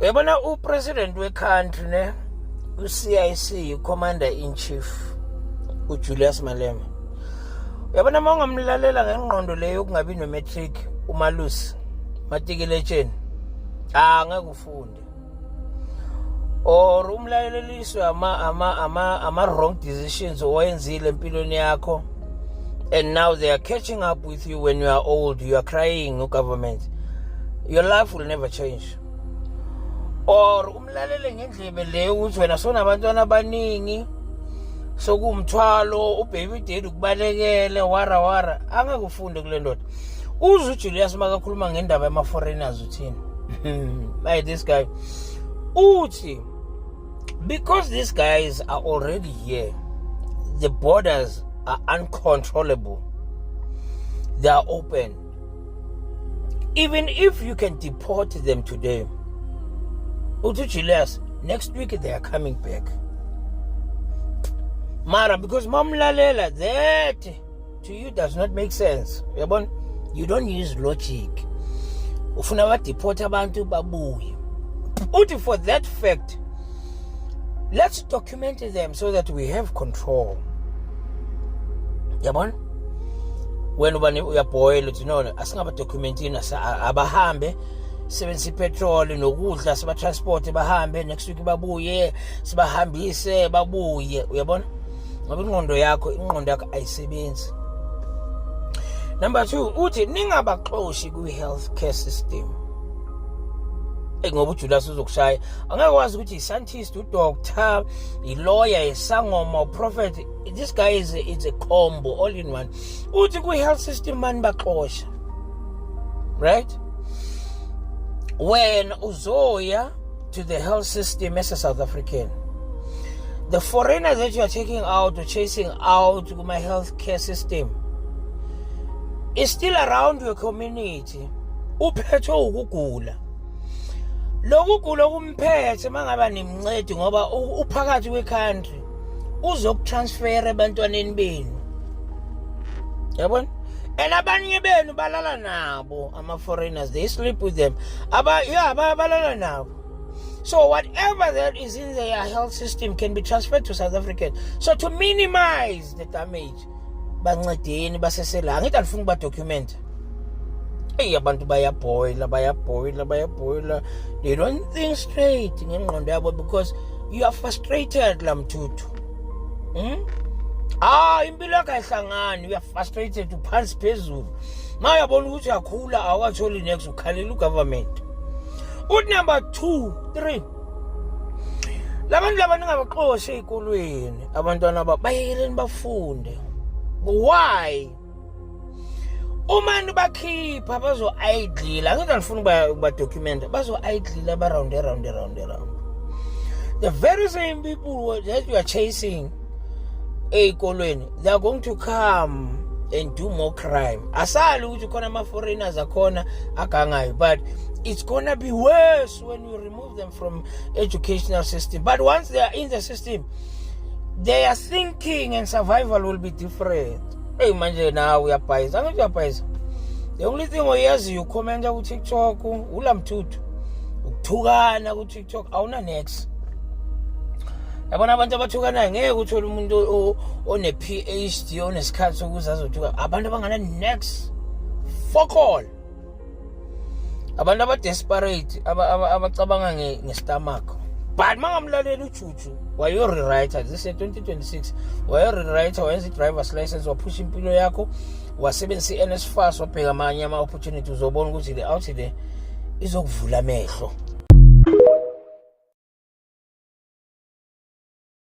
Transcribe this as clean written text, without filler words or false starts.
Uyabona upresident we-country ne u-CIC commander-in-chief uJulius Malema. Uyabona uma ungamlalela ngengqondo leyo yokungabi no-matric uMalusi Matikiletsheni angeke ufunde. Or umlaleliswe ama wrong decisions owenzile empilweni yakho, and now they are catching up with you when you are old, you are crying government. Your life will never change. Or umlalele ngendlebe leyo ukuthi wena sonabantwana abaningi sokumthwalo ubaby daddy ukubalekele wara angeke ufunde kule ndoda. Uzu Julius makakhuluma ngendaba yama foreigners uthini like this guy uthi because these guys are already here, the borders are uncontrollable, they are open. Even if you can deport them today, uthi Julius, next week they are coming back. Mara, because mamlalela, that to you does not make sense. You don't use logic. Ufuna wa deport abantu babuye. Uthi for that fact, let's document them so that we have control. Yabona? When uyaboil uthi no asingaba documentini abahambe sebenzisa petrol nokudla siba transport bahambe next week babuye sibahambise babuye. Uyabona? Ngoba ingqondo yakho ayisebenzi. Number 2 uthi ningabaxoshi kwi-healthcare system. Ngoba uJulius uzokushaya angeke wazi ukuthi i-scientist, udoctor, i-lawyer, isangoma, prophet. This guy is a combo all in one. Uthi kwi-health system man baxosha, right? When uzoya to the health system as a South African, the foreigners that you are taking out or chasing out to my healthcare system is still around your community. Uphethwe ukugula. Lokugula kumphethe mangaba nimncedi ngoba uphakathi we-country uzokutransfer ebantwaneni benu. Yabona? And abanye benu balala nabo ama-foreigners, they sleep with them. Balala nabo. So whatever that is in their health system can be transferred to South African. So to minimize the damage, bancedeni basesela. Angithi alifuna ba document. Abantu bayaboila. They don't think straight ngengqondo yabo because you are frustrated lamthuthu. Impilo yakho ayihlangani, you are frustrated uphansi phezulu. Mayabona ukuthi uyakhula awukatholi next ukhalela ugovernment. Uthi number 2, 3. Labantu ngabaxoshe ezikolweni, abantwana bayeleni bafunde. Why? Uma bakhipha bazo idlila, angithi alifuna ba document, bazo idlila ba round. The very same people that you are chasing ezikolweni, they are going to come and do more crime. Asali ukuthi khona ama foreigners akhona agangayo, but it's gonna be worse when you remove them from educational system. But once they are in the system, their thinking and survival will be different. Hey manje now uyaphayiza, angithi uyaphayiza. The only thing oyazi you comment ku TikTok ulamthuthu. Ukuthukana ku TikTok awuna next. Yabona abantu abathukanayo ngeke uthole umuntu one PhD onesikhathi sokuza azothuka. Abantu abangana next. Fuck all. Abantu desperate abacabanga ngestomach. But mangamlalela uJuju wayo rewriter this is 2026 wayo rewriter wenza driver's license wapush impilo yakho wasebenzisa iNSFAS wabheka amanye ama opportunities uzobona ukuthi le out there izokuvula amehlo.